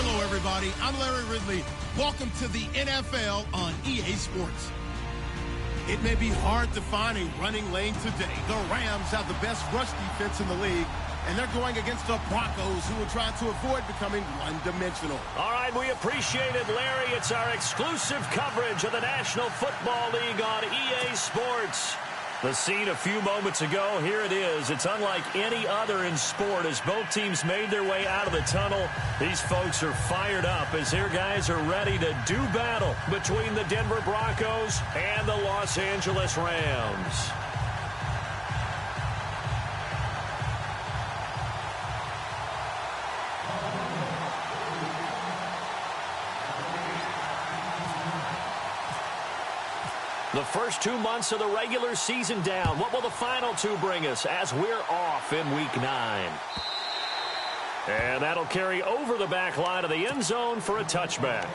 Hello, everybody. I'm Larry Ridley. Welcome to the NFL on EA Sports. It may be hard to find a running lane today. The Rams have the best rush defense in the league, and they're going against the Broncos, who are trying to avoid becoming one-dimensional. All right, we appreciate it, Larry. It's our exclusive coverage of the National Football League on EA Sports. The scene a few moments ago, here it is. It's unlike any other in sport as both teams made their way out of the tunnel. These folks are fired up as their guys are ready to do battle between the Denver Broncos and the Los Angeles Rams. The first 2 months of the regular season down. What will the final two bring us as we're off in Week 9? And that'll carry over the back line of the end zone for a touchback.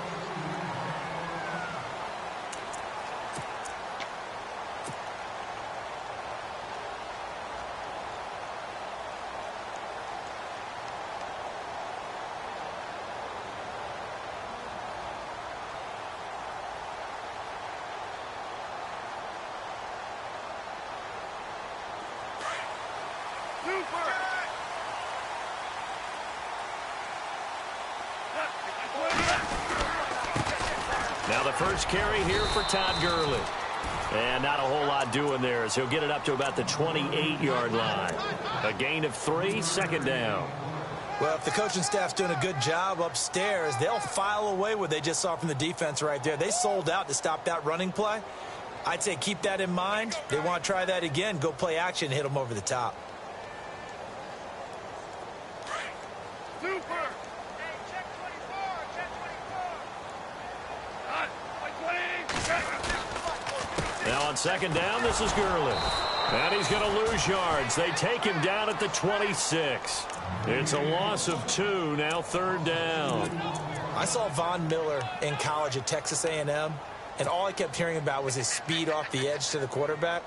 Now the first carry here for Todd Gurley. And not a whole lot doing there as he'll get it up to about the 28-yard line. A gain of 3, second down. Well, if the coaching staff's doing a good job upstairs, they'll file away what they just saw from the defense right there. They sold out to stop that running play. I'd say keep that in mind. They want to try that again. Go play action and hit them over the top. Now on second down, this is Gurley. And he's going to lose yards. They take him down at the 26. It's a loss of 2, now third down. I saw Von Miller in college at Texas A&M, and all I kept hearing about was his speed off the edge to the quarterback.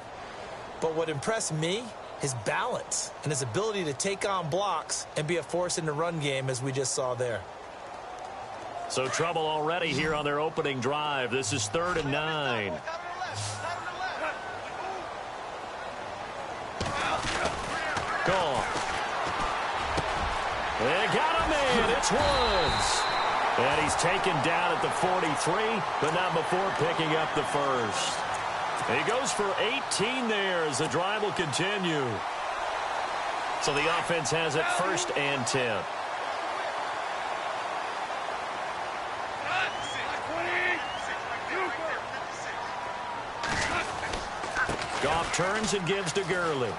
But what impressed me, his balance and his ability to take on blocks and be a force in the run game, as we just saw there. So trouble already here on their opening drive. This is 3rd and 9. Gone. They got him in. It's Woods. And he's taken down at the 43, but not before picking up the first. He goes for 18 there as the drive will continue. So the offense has it 1st and 10. Goff turns and gives to Gurley.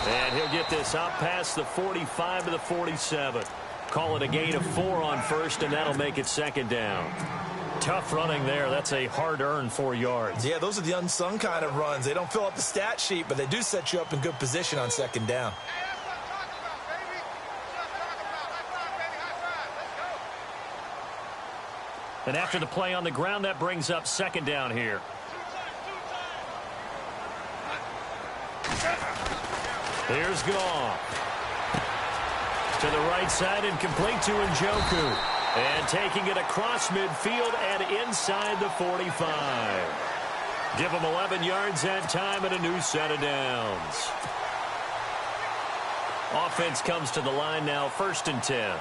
And he'll get this up past the 45 to the 47. Call it a gain of 4 on 1st, and that'll make it 2nd down. Tough running there. That's a hard-earned 4 yards. Yeah, those are the unsung kind of runs. They don't fill up the stat sheet, but they do set you up in good position on 2nd down. And after the play on the ground, that brings up 2nd down here. Here's Goff. To the right side and complete to Njoku. And taking it across midfield and inside the 45. Give him 11 yards that time and a new set of downs. Offense comes to the line now, 1st and 10.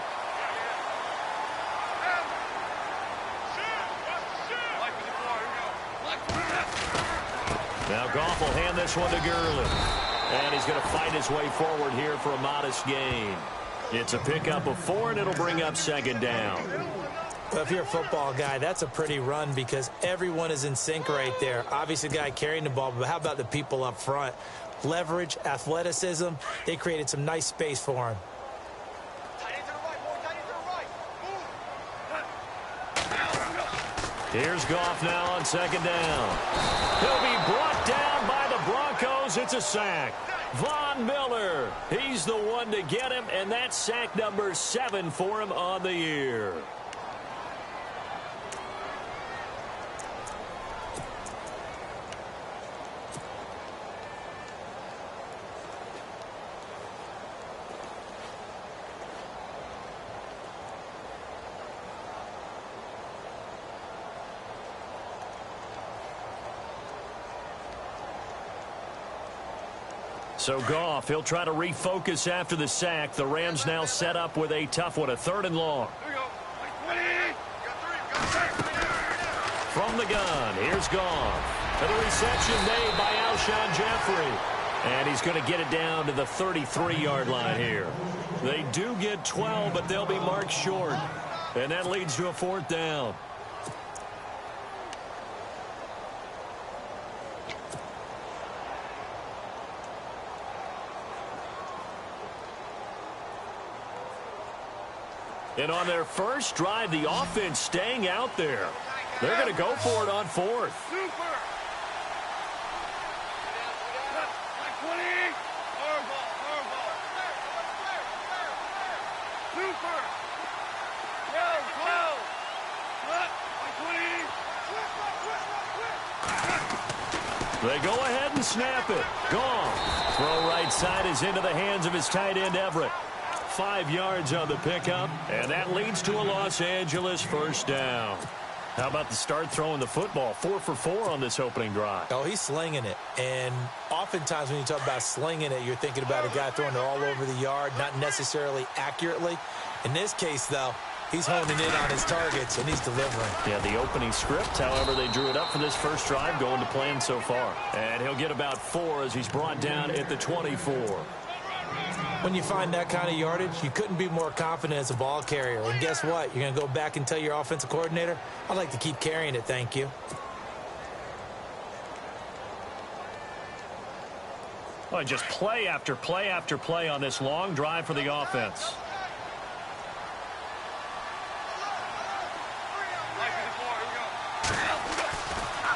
Now Goff will hand this one to Gurley. And he's going to fight his way forward here for a modest gain. It's a pickup of 4, and it'll bring up 2nd down. Well, if you're a football guy, that's a pretty run because everyone is in sync right there. Obviously, the guy carrying the ball, but how about the people up front? Leverage, athleticism, they created some nice space for him. Here's Goff now on 2nd down. He'll be brought down by the Broncos. It's a sack. Von Miller, he's the one to get him, and that's sack number 7 for him on the year. So Goff, he'll try to refocus after the sack. The Rams now set up with a tough one, a 3rd and long. From the gun, here's Goff. To the reception made by Alshon Jeffrey. And he's going to get it down to the 33-yard line here. They do get 12, but they'll be marked short. And that leads to a 4th down. And on their first drive, the offense staying out there. They're going to go for it on 4th. They go ahead and snap it. Goff. Throw right side is into the hands of his tight end, Everett. 5 yards on the pickup, and that leads to a Los Angeles 1st down. How about the start throwing the football? 4 for 4 on this opening drive. Oh, he's slinging it. And oftentimes when you talk about slinging it, you're thinking about a guy throwing it all over the yard, not necessarily accurately. In this case, though, he's honing in on his targets, and he's delivering. Yeah, the opening script, however, they drew it up for this first drive, going to plan so far. And he'll get about 4 as he's brought down at the 24. When you find that kind of yardage, you couldn't be more confident as a ball carrier. And guess what? You're going to go back and tell your offensive coordinator, I'd like to keep carrying it, thank you. Well, just play after play after play on this long drive for the offense.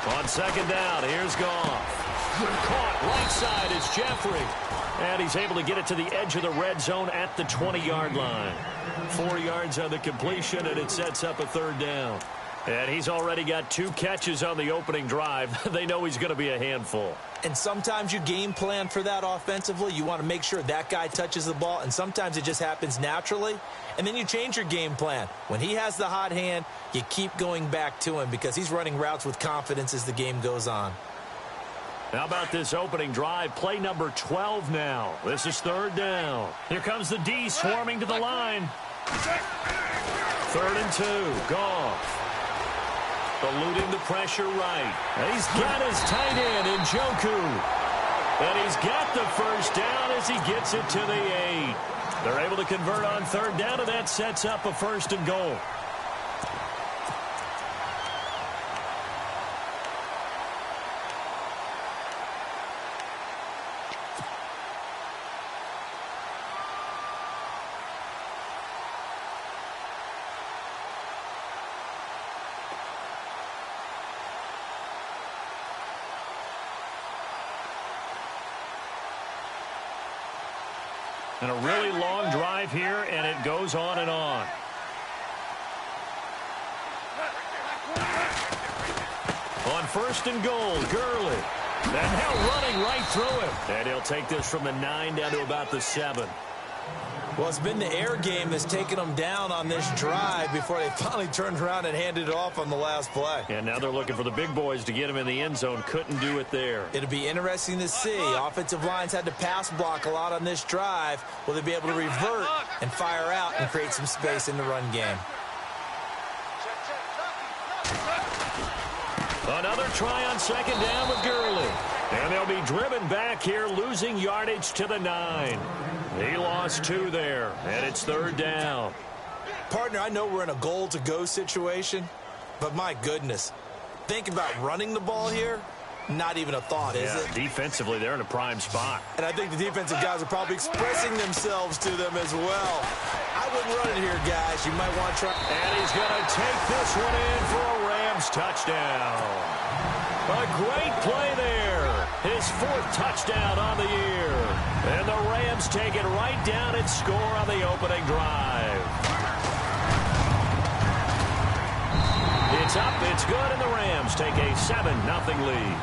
On 2nd down, here's Goff. Caught right side is Jeffrey. And he's able to get it to the edge of the red zone at the 20-yard line. 4 yards on the completion, and it sets up a 3rd down. And he's already got 2 catches on the opening drive. They know he's going to be a handful. And sometimes you game plan for that offensively. You want to make sure that guy touches the ball, and sometimes it just happens naturally. And then you change your game plan. When he has the hot hand, you keep going back to him because he's running routes with confidence as the game goes on. How about this opening drive? Play number 12 now. This is 3rd down. Here comes the D swarming to the line. 3rd and 2. Goff. Eluding the pressure right. And he's got his tight end in Njoku. And he's got the 1st down as he gets it to the 8. They're able to convert on 3rd down, and that sets up a 1st and goal. And a really long drive here, and it goes on and on. On 1st and goal, Gurley. And now running right through him. And he'll take this from the 9 down to about the 7. Well, it's been the air game that's taken them down on this drive before they finally turned around and handed it off on the last play. And now they're looking for the big boys to get him in the end zone. Couldn't do it there. It'll be interesting to see. Offensive lines had to pass block a lot on this drive. Will they be able to revert and fire out and create some space in the run game? Another try on 2nd down with Gurley. And they'll be driven back here, losing yardage to the 9. He lost 2 there, and it's 3rd down. Partner, I know we're in a goal-to-go situation, but my goodness, think about running the ball here. Not even a thought, is it? Defensively, they're in a prime spot. And I think the defensive guys are probably expressing themselves to them as well. I wouldn't run it here, guys. You might want to try. And he's going to take this one in for a Rams touchdown. A great play there. His 4th touchdown on the year. And the Rams take it right down and score on the opening drive. It's up, it's good, and the Rams take a 7-0 lead.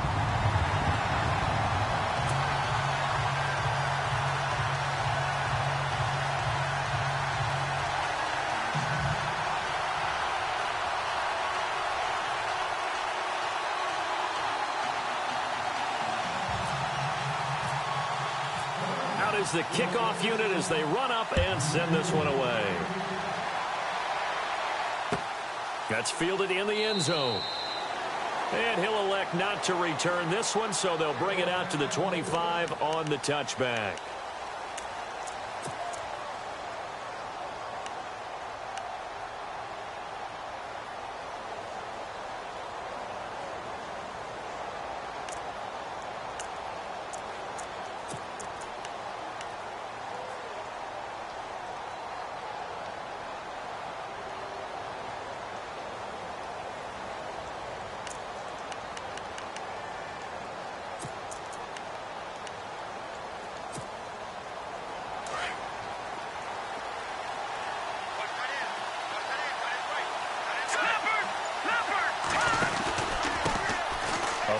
is the kickoff unit as they run up and send this one away. That's fielded in the end zone. And he'll elect not to return this one, so they'll bring it out to the 25 on the touchback.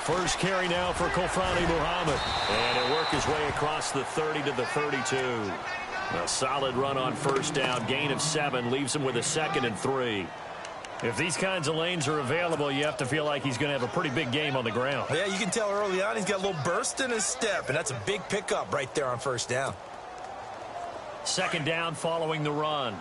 First carry now for Kofrani Muhammad. And he'll work his way across the 30 to the 32. A solid run on first down. Gain of 7 leaves him with a 2nd and 3. If these kinds of lanes are available, you have to feel like he's going to have a pretty big game on the ground. Yeah, you can tell early on he's got a little burst in his step, and that's a big pickup right there on first down. 2nd down following the run.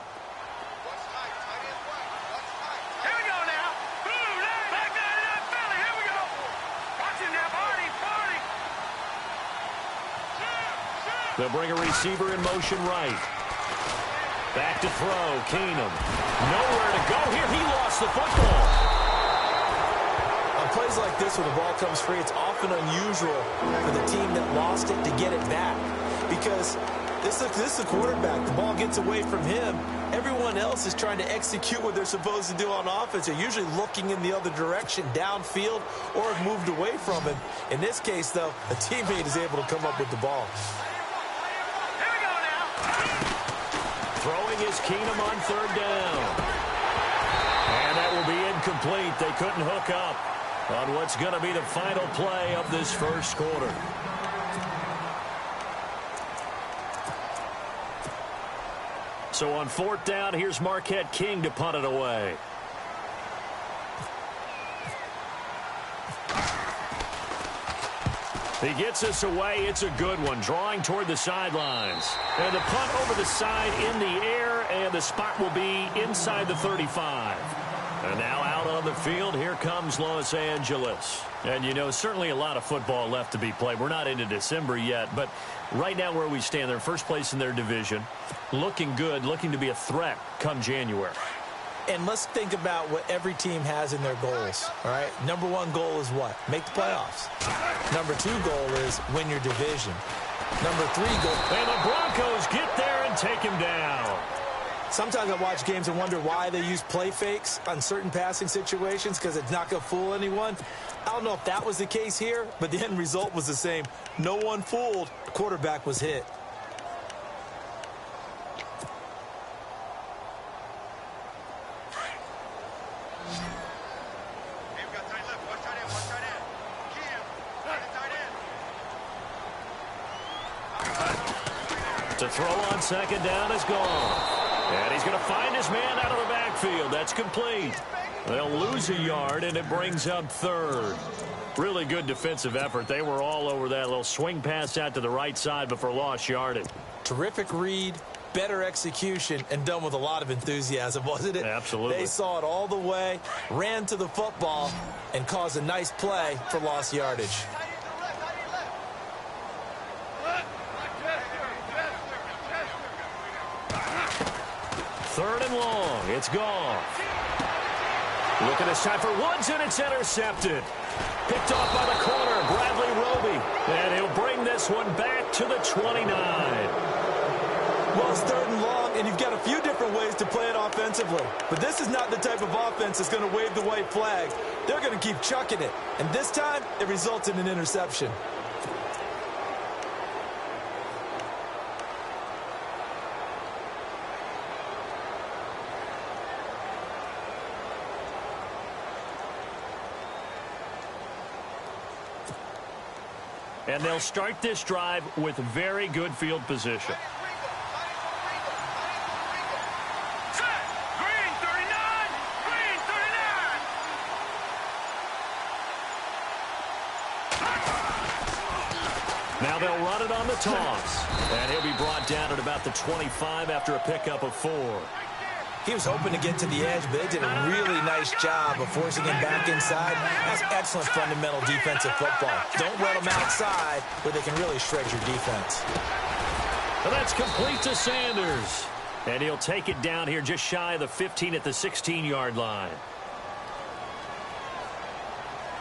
They'll bring a receiver in motion right. Back to throw. Keenum. Nowhere to go here. He lost the football. On plays like this where the ball comes free, it's often unusual for the team that lost it to get it back. Because this is the quarterback. The ball gets away from him. Everyone else is trying to execute what they're supposed to do on offense. They're usually looking in the other direction, downfield, or have moved away from him. In this case, though, a teammate is able to come up with the ball. Throwing is Keenum on 3rd down. And that will be incomplete. They couldn't hook up on what's going to be the final play of this first quarter. So on 4th down, here's Marquette King to punt it away. He gets us away. It's a good one. Drawing toward the sidelines. And the punt over the side in the air, and the spot will be inside the 35. And now out on the field, here comes Los Angeles. And, you know, certainly a lot of football left to be played. We're not into December yet, but right now where we stand, they're first place in their division. Looking good, looking to be a threat come January. And let's think about what every team has in their goals, all right? Number 1 goal is what? Make the playoffs. Number 2 goal is win your division. Number 3 goal. And the Broncos get there and take him down. Sometimes I watch games and wonder why they use play fakes on certain passing situations because it's not going to fool anyone. I don't know if that was the case here, but the end result was the same. No one fooled. The quarterback was hit. To throw on 2nd down is gone. And he's going to find his man out of the backfield. That's complete. They'll lose a yard, and it brings up 3rd. Really good defensive effort. They were all over that little swing pass out to the right side before lost yardage. Terrific read, better execution, and done with a lot of enthusiasm, wasn't it? Absolutely. They saw it all the way, ran to the football, and caused a nice play for lost yardage. 3rd and long. It's gone. Looking this time for Woods, and it's intercepted. Picked off by the corner, Bradley Roby. And he'll bring this one back to the 29. Well, it's 3rd and long, and you've got a few different ways to play it offensively. But this is not the type of offense that's going to wave the white flag. They're going to keep chucking it. And this time, it results in an interception. And they'll start this drive with very good field position. Now they'll run it on the toss. And he'll be brought down at about the 25 after a pickup of 4. He was hoping to get to the edge, but they did a really nice job of forcing him back inside. That's excellent fundamental defensive football. Don't let him outside where they can really shred your defense. And that's complete to Sanders. And he'll take it down here just shy of the 15 at the 16-yard line.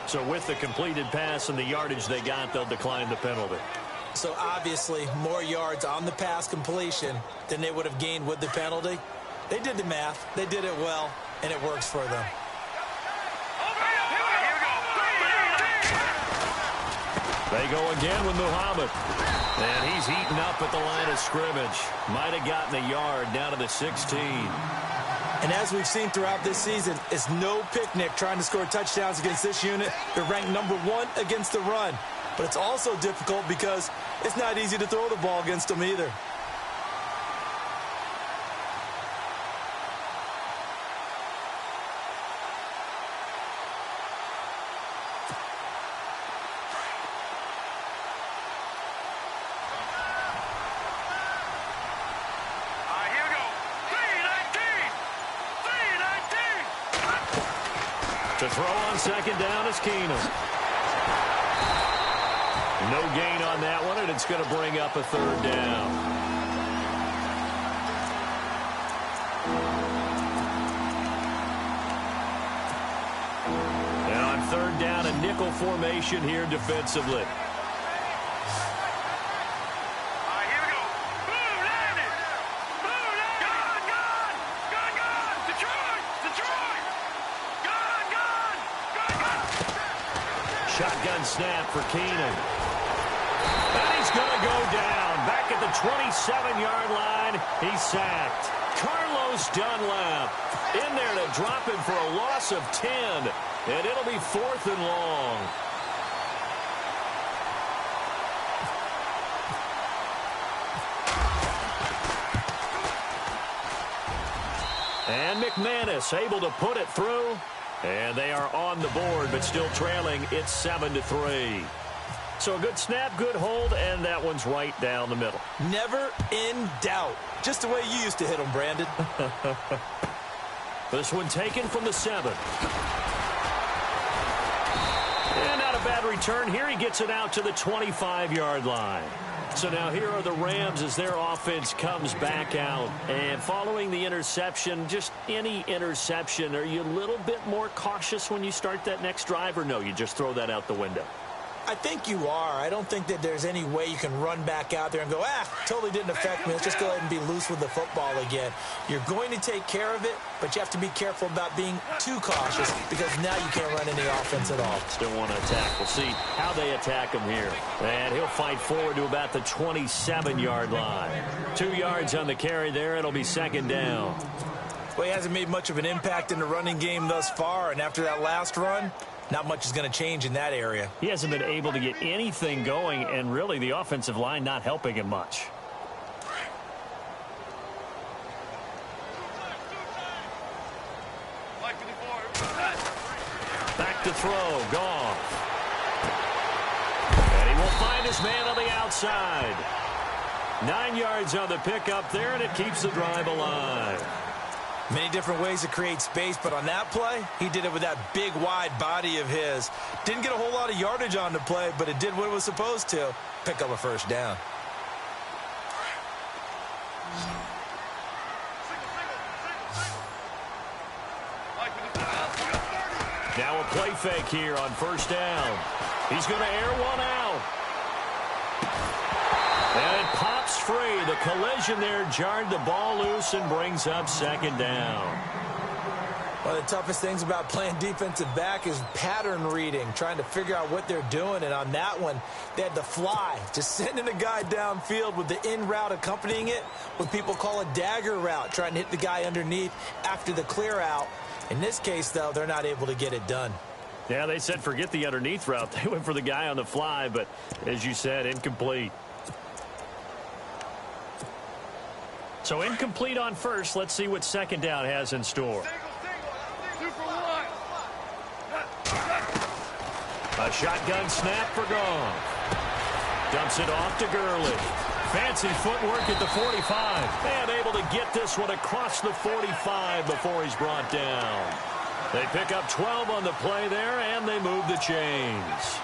So with the completed pass and the yardage they got, they'll decline the penalty. So obviously more yards on the pass completion than they would have gained with the penalty. They did the math. They did it well, and it works for them. They go again with Muhammad. And he's eaten up at the line of scrimmage. Might have gotten a yard down to the 16. And as we've seen throughout this season, it's no picnic trying to score touchdowns against this unit. They're ranked number 1 against the run. But it's also difficult because it's not easy to throw the ball against them either. To throw on second down is Keenum. No gain on that one, and it's going to bring up a 3rd down. And on 3rd down, a nickel formation here defensively. Shotgun snap for Keenum. And he's going to go down. Back at the 27-yard line, he's sacked. Carlos Dunlap in there to drop him for a loss of 10. And it'll be 4th and long. And McManus able to put it through. And they are on the board, but still trailing. It's 7-3. So a good snap, good hold, and that one's right down the middle. Never in doubt. Just the way you used to hit them, Brandon. This one taken from the 7. And not a bad return here. He gets it out to the 25-yard line. So now here are the Rams as their offense comes back out. And following the interception, just any interception, are you a little bit more cautious when you start that next drive, or no, you just throw that out the window? I think you are. I don't think that there's any way you can run back out there and go, totally didn't affect me. Let's just go ahead and be loose with the football again. You're going to take care of it, but you have to be careful about being too cautious because now you can't run any offense at all. Still want to attack. We'll see how they attack him here. And he'll fight forward to about the 27-yard line. 2 yards on the carry there. It'll be 2nd down. Well, he hasn't made much of an impact in the running game thus far, and after that last run, not much is going to change in that area. He hasn't been able to get anything going, and really the offensive line not helping him much. Back to throw, Goff. And he will find his man on the outside. 9 yards on the pickup there, and it keeps the drive alive. Many different ways to create space, but on that play, he did it with that big, wide body of his. Didn't get a whole lot of yardage on the play, but it did what it was supposed to. Pick up a 1st down. Now a play fake here on 1st down. He's going to air one out. And it pops free. The collision there jarred the ball loose and brings up 2nd down. One of the toughest things about playing defensive back is pattern reading, trying to figure out what they're doing. And on that one, they had the fly, just sending a guy downfield with the in route accompanying it, what people call a dagger route, trying to hit the guy underneath after the clear out. In this case, though, they're not able to get it done. Yeah, they said forget the underneath route. They went for the guy on the fly, but as you said, incomplete. So incomplete on 1st. Let's see what 2nd down has in store. A shotgun snap for Goff. Dumps it off to Gurley. Fancy footwork at the 45. And able to get this one across the 45 before he's brought down. They pick up 12 on the play there, and they move the chains.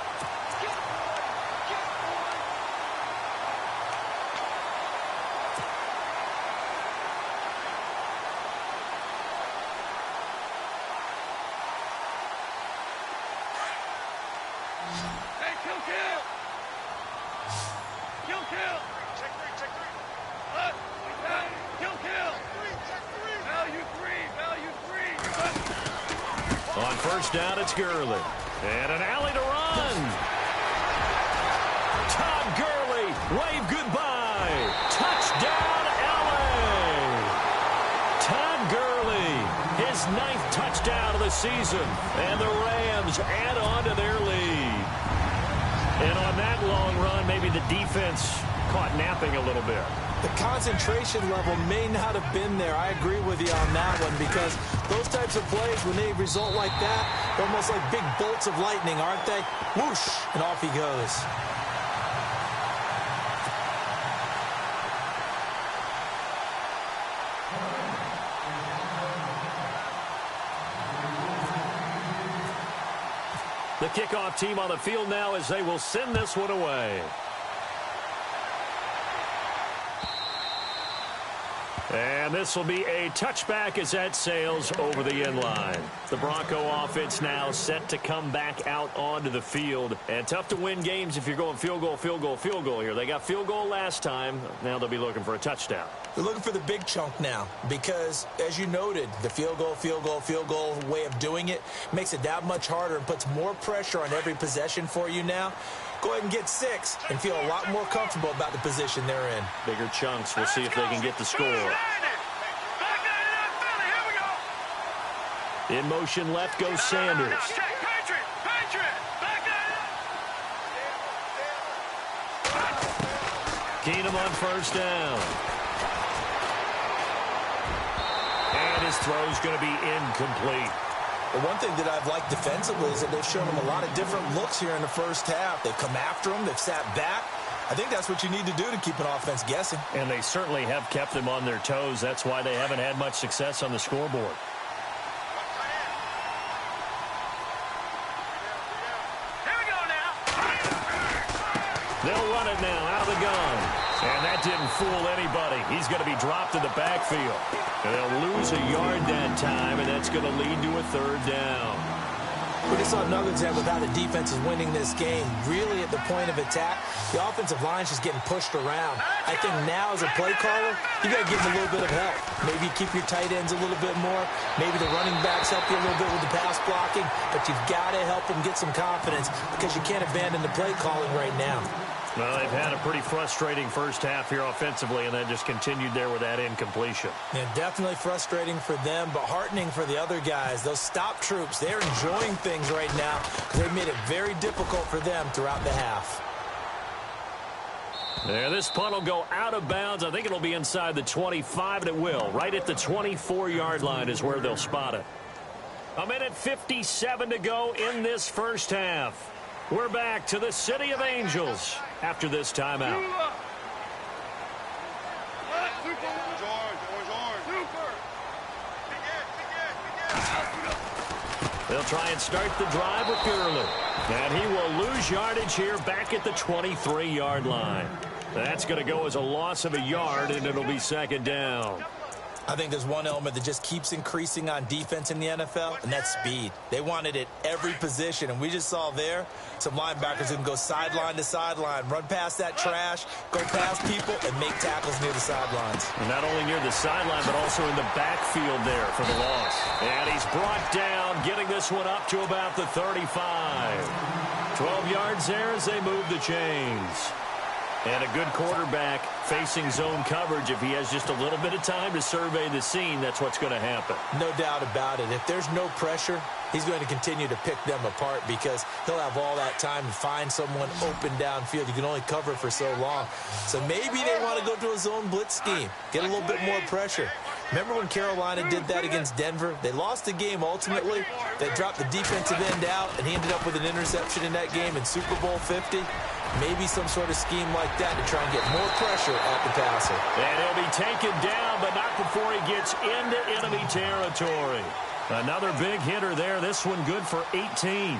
On first down, it's Gurley. And an alley to run. Todd Gurley, wave goodbye. Touchdown, LA. Todd Gurley, his 9th touchdown of the season. And the Rams add on to their lead. And on that long run, maybe the defense caught napping a little bit. The concentration level may not have been there. I agree with you on that one, because those types of plays, when they result like that, they're almost like big bolts of lightning, aren't they? Whoosh, and off he goes. The kickoff team on the field now as they will send this one away. And this will be a touchback as that sails over the end line. The Bronco offense now set to come back out onto the field. And tough to win games if you're going field goal, field goal, field goal here. They got field goal last time. Now they'll be looking for a touchdown. They're looking for the big chunk now because, as you noted, the field goal, field goal, field goal way of doing it makes it that much harder and puts more pressure on every possession for you now. Go ahead and get 6 and feel a lot more comfortable about the position they're in. Bigger chunks. We'll see if they can get the score. In motion left goes Sanders. Keenum on first down. And his throw's going to be incomplete. The one thing that I've liked defensively is that they've shown them a lot of different looks here in the first half. They've come after them. They've sat back. I think that's what you need to do to keep an offense guessing. And they certainly have kept them on their toes. That's why they haven't had much success on the scoreboard. They'll run it now out of the gun. And that didn't fool anybody. He's going to be dropped in the backfield. And they'll lose a yard that time, and that's going to lead to a third down. We just saw another example of how the defense is winning this game. Really at the point of attack, the offensive line's just getting pushed around. I think now as a play caller, you got to give them a little bit of help. Maybe keep your tight ends a little bit more. Maybe the running backs help you a little bit with the pass blocking. But you've got to help them get some confidence because you can't abandon the play calling right now. Well, they've had a pretty frustrating first half here offensively, and then just continued there with that incompletion. Yeah, definitely frustrating for them, but heartening for the other guys. Those stop troops, they're enjoying things right now because they've made it very difficult for them throughout the half. There, this punt will go out of bounds. I think it'll be inside the 25, and it will. Right at the 24-yard line is where they'll spot it. 1:57 to go in this first half. We're back to the City of Angels after this timeout. They'll try and start the drive with Gurley. And he will lose yardage here back at the 23-yard line. That's going to go as a loss of a yard, and it'll be second down. I think there's one element that just keeps increasing on defense in the NFL, and that's speed. They want it at every position, and we just saw there some linebackers who can go sideline to sideline, run past that trash, go past people, and make tackles near the sidelines. And not only near the sideline, but also in the backfield there for the loss. And he's brought down, getting this one up to about the 35. 12 yards there as they move the chains. And a good quarterback facing zone coverage. If he has just a little bit of time to survey the scene, that's what's going to happen. No doubt about it. If there's no pressure, he's going to continue to pick them apart because he'll have all that time to find someone open downfield. You can only cover for so long. So maybe they want to go to a zone blitz scheme, get a little bit more pressure. Remember when Carolina did that against Denver? They lost the game ultimately. They dropped the defensive end out, and he ended up with an interception in that game in Super Bowl 50. Maybe some sort of scheme like that to try and get more pressure at the passer. And he'll be taken down, but not before he gets into enemy territory. Another big hitter there. This one good for 18.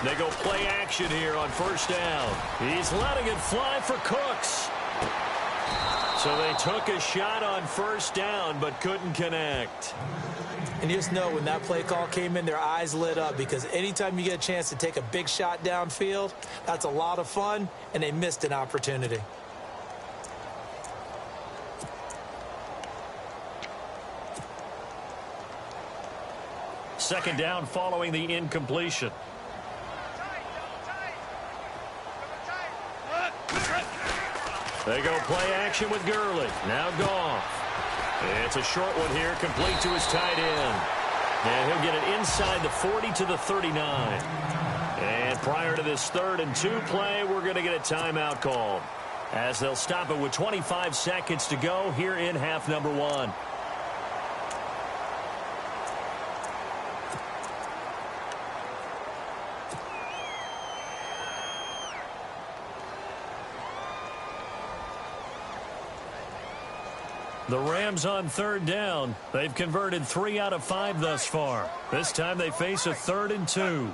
They go play action here on first down. He's letting it fly for Cooks. So they took a shot on first down but couldn't connect. And you just know when that play call came in, their eyes lit up, because anytime you get a chance to take a big shot downfield, that's a lot of fun, and they missed an opportunity. Second down following the incompletion. They go play action with Gurley. Now Goff. It's a short one here, complete to his tight end. And he'll get it inside the 40 to the 39. And prior to this 3rd and 2 play, we're going to get a timeout called, as they'll stop it with 25 seconds to go here in half number 1. The Rams on 3rd down. They've converted 3 out of 5 thus far. This time they face a 3rd and 2.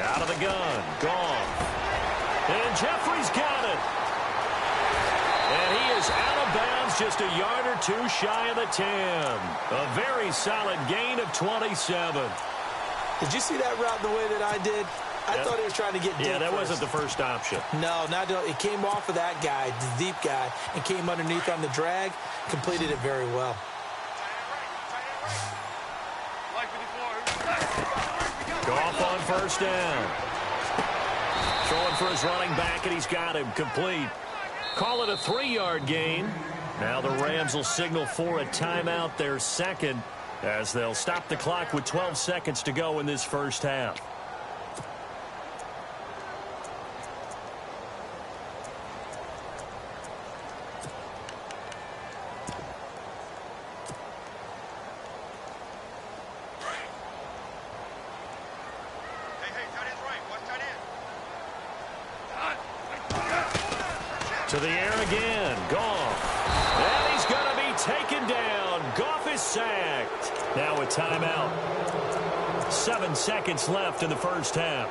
Out of the gun. Goff. And Jeffrey's got it. And he is out of bounds, just a yard or 2 shy of the 10. A very solid gain of 27. Did you see that route the way that I did? I thought he was trying to get deep. Yeah, that first. wasn't the first option. No, it came off of that guy, the deep guy, and came underneath on the drag, completed it very well. Goff on first down. Throwing for his running back, and he's got him complete. Call it a 3-yard gain. Now the Rams will signal for a timeout, their second, as they'll stop the clock with 12 seconds to go in this first half. To the air again. Goff. And he's going to be taken down. Goff is sacked. Now a timeout. 7 seconds left in the first half.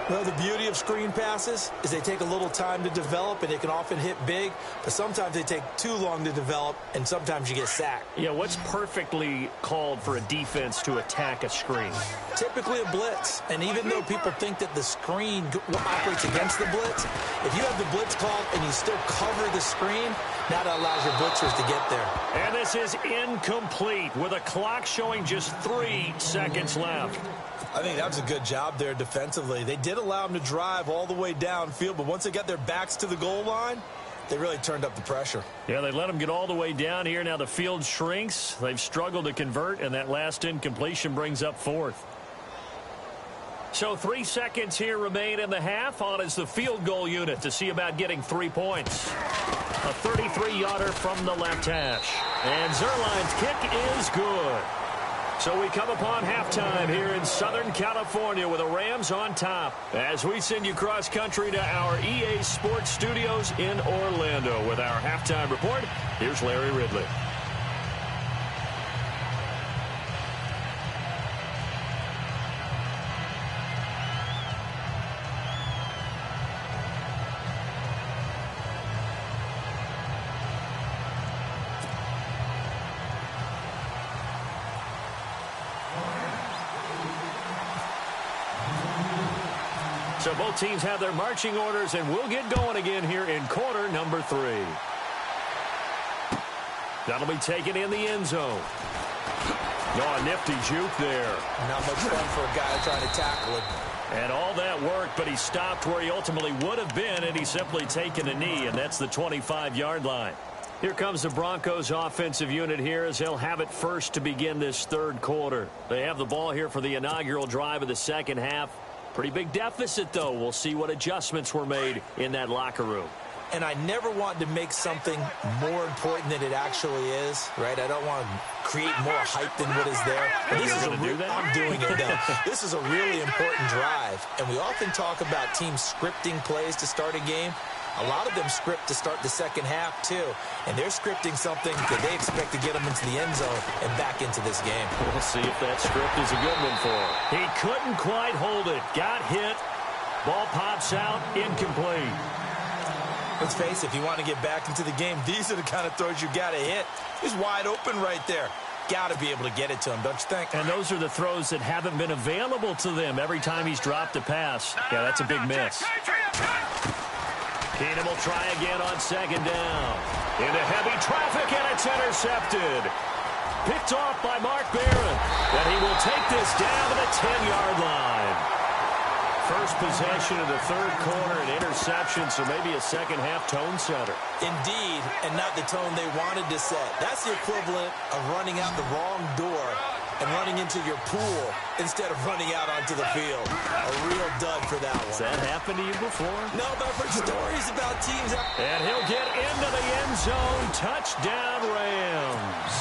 Well, the beauty of screen passes is they take a little time to develop, and they can often hit big, but sometimes they take too long to develop, and sometimes you get sacked. Yeah, what's perfectly called for a defense to attack a screen? Typically a blitz, and even though people think that the screen operates against the blitz, if you have the blitz called and you still cover the screen, now that allows your blitzers to get there. And this is incomplete with a clock showing just 3 seconds left. I think that was a good job there defensively. They did allow them to drive all the way downfield, but once they got their backs to the goal line, they really turned up the pressure. Yeah, they let them get all the way down here. Now the field shrinks. They've struggled to convert, and that last incompletion brings up 4th. So 3 seconds here remain in the half. On is the field goal unit to see about getting 3 points. A 33-yarder from the left hash. And Zerline's kick is good. So we come upon halftime here in Southern California with the Rams on top as we send you cross-country to our EA Sports Studios in Orlando with our halftime report. Here's Larry Ridley. So both teams have their marching orders, and we'll get going again here in quarter number 3. That'll be taken in the end zone. Oh, a nifty juke there. Not much fun for a guy trying to tackle it. And all that work, but he stopped where he ultimately would have been, and he's simply taken a knee, and that's the 25-yard line. Here comes the Broncos offensive unit here as they'll have it first to begin this 3rd quarter. They have the ball here for the inaugural drive of the second half. Pretty big deficit, though. We'll see what adjustments were made in that locker room. And I never want to make something more important than it actually is, right? I don't want to create more hype than what is there. But this is I'm doing it now. This is a really important drive. And we often talk about teams scripting plays to start a game. A lot of them script to start the second half, too. And they're scripting something that they expect to get them into the end zone and back into this game. We'll see if that script is a good one for him. He couldn't quite hold it. Got hit. Ball pops out. Incomplete. Let's face it, if you want to get back into the game, these are the kind of throws you got to hit. He's wide open right there. Got to be able to get it to him, don't you think? And those are the throws that haven't been available to them every time he's dropped a pass. Yeah, that's a big miss. Keenum will try again on second down. Into heavy traffic, and it's intercepted. Picked off by Mark Barron. And he will take this down to the 10-yard line. First possession of the third quarter, an interception, so maybe a second-half tone setter. Indeed, and not the tone they wanted to set. That's the equivalent of running out the wrong door and running into your pool instead of running out onto the field. A real dud for that one. Has that happened to you before? No, but I've heard stories about teams. And he'll get into the end zone. Touchdown, Rams.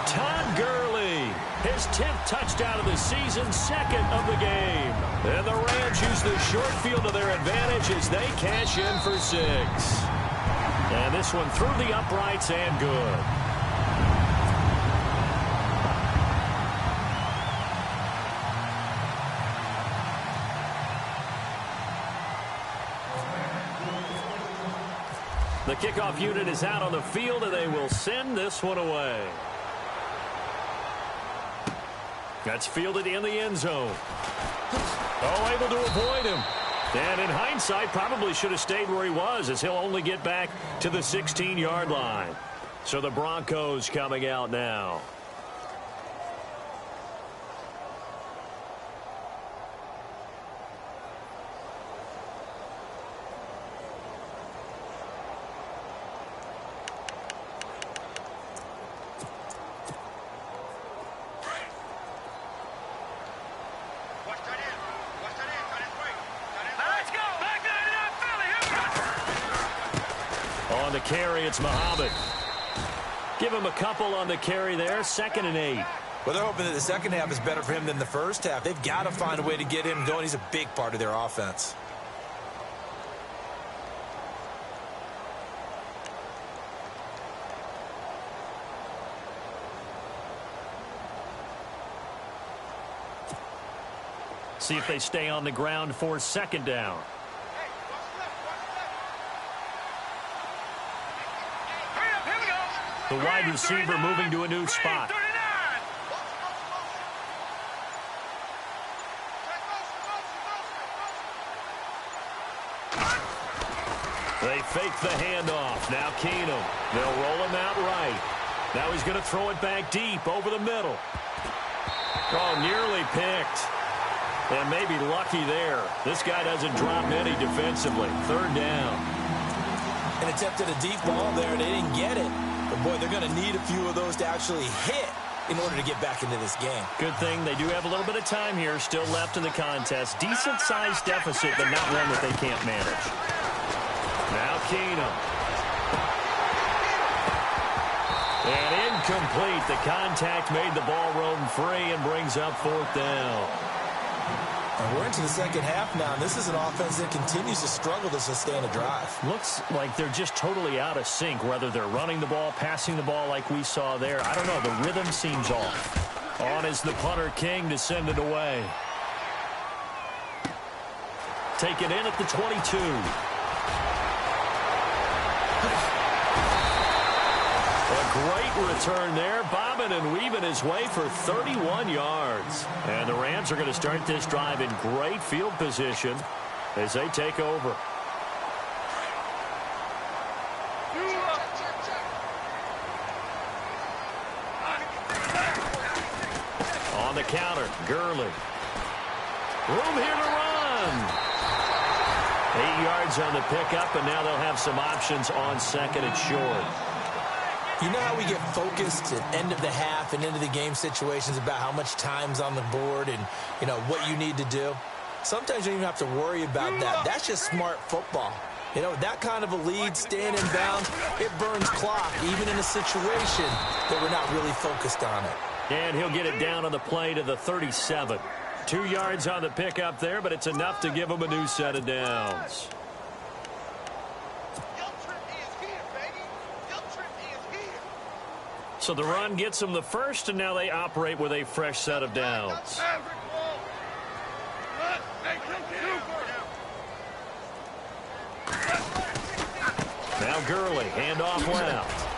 Todd Gurley, his 10th touchdown of the season, second of the game. And the Rams use the short field to their advantage as they cash in for 6. And this one through the uprights and good. The kickoff unit is out on the field, and they will send this one away. That's fielded in the end zone. Oh, able to avoid him. And in hindsight, probably should have stayed where he was, as he'll only get back to the 16-yard line. So the Broncos coming out now. On the carry, it's Muhammad. Give him a couple on the carry there. 2nd and 8. Well, they're hoping that the second half is better for him than the first half. They've got to find a way to get him going. He's a big part of their offense. See if they stay on the ground for 2nd down. The wide receiver moving to a new spot. They fake the handoff. Now Keenum. They'll roll him out right. Now he's going to throw it back deep over the middle. Oh, nearly picked. And maybe lucky there. This guy doesn't drop any defensively. 3rd down. An attempt at a deep ball there. They didn't get it. But, boy, they're going to need a few of those to actually hit in order to get back into this game. Good thing they do have a little bit of time here still left in the contest. Decent-sized deficit, but not one that they can't manage. Now Keenum. And incomplete. The contact made the ball roam free and brings up 4th down. And we're into the second half now, and this is an offense that continues to struggle to sustain a drive. Looks like they're just totally out of sync, whether they're running the ball, passing the ball like we saw there. I don't know. The rhythm seems off. On is the punter, King, to send it away. Take it in at the 22. A great return there, bobbing and weaving his way for 31 yards. And the Rams are going to start this drive in great field position as they take over. On the counter, Gurley. Room here to run. 8 yards on the pickup, and now they'll have some options on 2nd and short. You know how we get focused at end of the half and into the game situations about how much time's on the board and, you know, what you need to do? sometimes you don't even have to worry about that. That's just smart football. You know, that kind of a lead, staying in bounds, it burns clock, even in a situation that we're not really focused on it. And he'll get it down on the play to the 37. 2 yards on the pickup there, but it's enough to give him a new set of downs. So the run gets them the first, and now they operate with a fresh set of downs. Now Gurley, handoff left.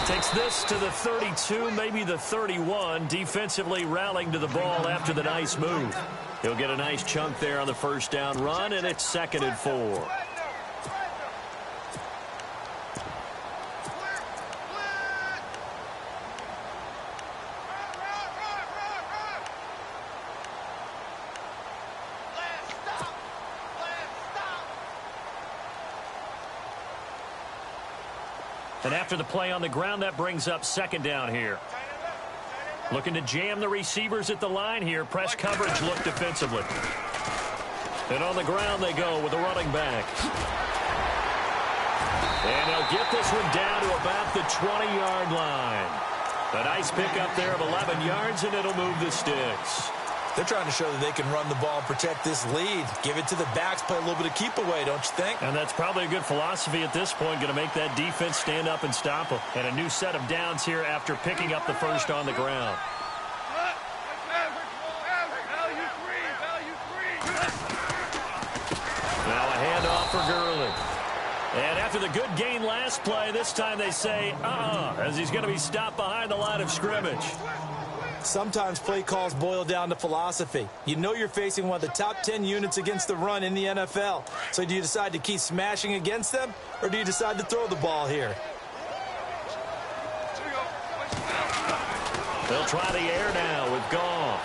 Takes this to the 32, maybe the 31. Defensively rallying to the ball after the nice move. He'll get a nice chunk there on the first down run, and it's 2nd and 4. And after the play on the ground, that brings up 2nd down here. Looking to jam the receivers at the line here. Press coverage look defensively. And on the ground they go with the running back. And they'll get this one down to about the 20-yard line. A nice pickup there of 11 yards, and it'll move the sticks. They're trying to show that they can run the ball and protect this lead. Give it to the backs, play a little bit of keep away, don't you think? And that's probably a good philosophy at this point, going to make that defense stand up and stop them. And a new set of downs here after picking up the first on the ground. Now a handoff for Gurley. And after the good gain last play, this time they say, as he's going to be stopped behind the line of scrimmage. Sometimes play calls boil down to philosophy. You know you're facing one of the top 10 units against the run in the NFL. So do you decide to keep smashing against them, or do you decide to throw the ball here? They'll try the air now with Goff.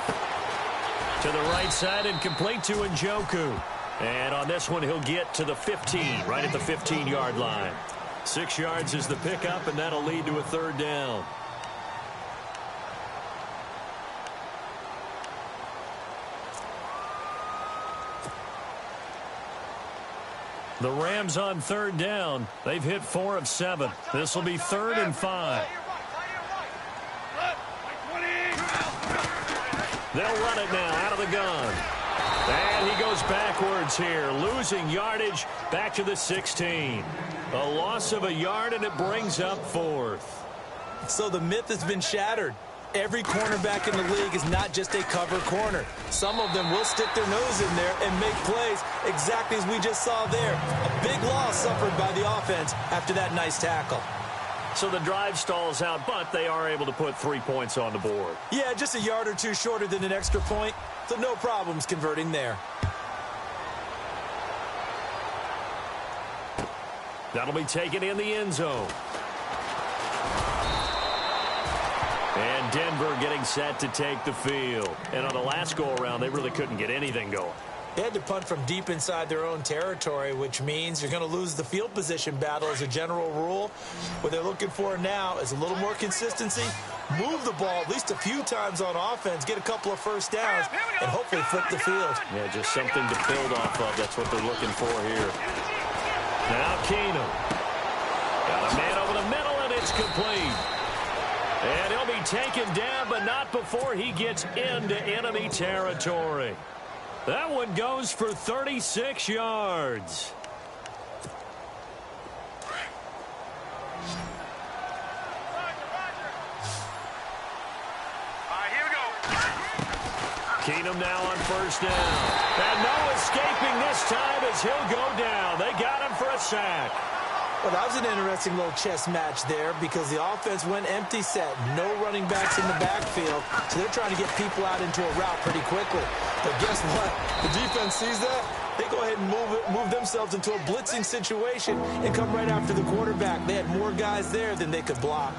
To the right side and complete to Njoku. And on this one, he'll get to the 15, right at the 15-yard line. 6 yards is the pickup, and that'll lead to a 3rd down. The Rams on 3rd down. They've hit 4 of 7. This will be 3rd and 5. They'll run it now out of the gun. And he goes backwards here, losing yardage back to the 16. A loss of a yard, and it brings up 4th. So the myth has been shattered. Every cornerback in the league is not just a cover corner. Some of them will stick their nose in there and make plays exactly as we just saw there. A big loss suffered by the offense after that nice tackle. So the drive stalls out, but they are able to put 3 points on the board. Yeah, just a yard or two shorter than an extra point, so no problems converting there. That'll be taken in the end zone. And Denver getting set to take the field. And on the last go-around, they really couldn't get anything going. They had to punt from deep inside their own territory, which means you're going to lose the field position battle as a general rule. What they're looking for now is a little more consistency, move the ball at least a few times on offense, get a couple of first downs, and hopefully flip the field. Yeah, just something to build off of. That's what they're looking for here. Now Keenum. Got a man over the middle, and it's complete. And he'll be taken down, but not before he gets into enemy territory. That one goes for 36 yards. Keenum now on 1st down. And no escaping this time as he'll go down. They got him for a sack. Well, that was an interesting little chess match there because the offense went empty set. No running backs in the backfield, so they're trying to get people out into a route pretty quickly. But guess what? The defense sees that. They go ahead and move themselves into a blitzing situation and come right after the quarterback. They had more guys there than they could block.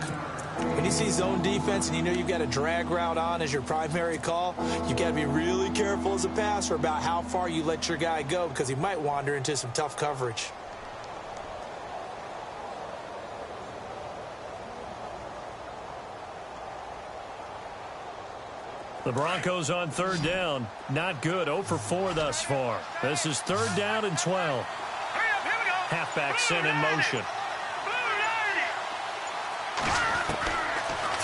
When you see zone defense and you know you've got a drag route on as your primary call, you've got to be really careful as a passer about how far you let your guy go because he might wander into some tough coverage. The Broncos on third down. Not good. 0 for 4 thus far. This is third down and 12. Halfback sent in motion.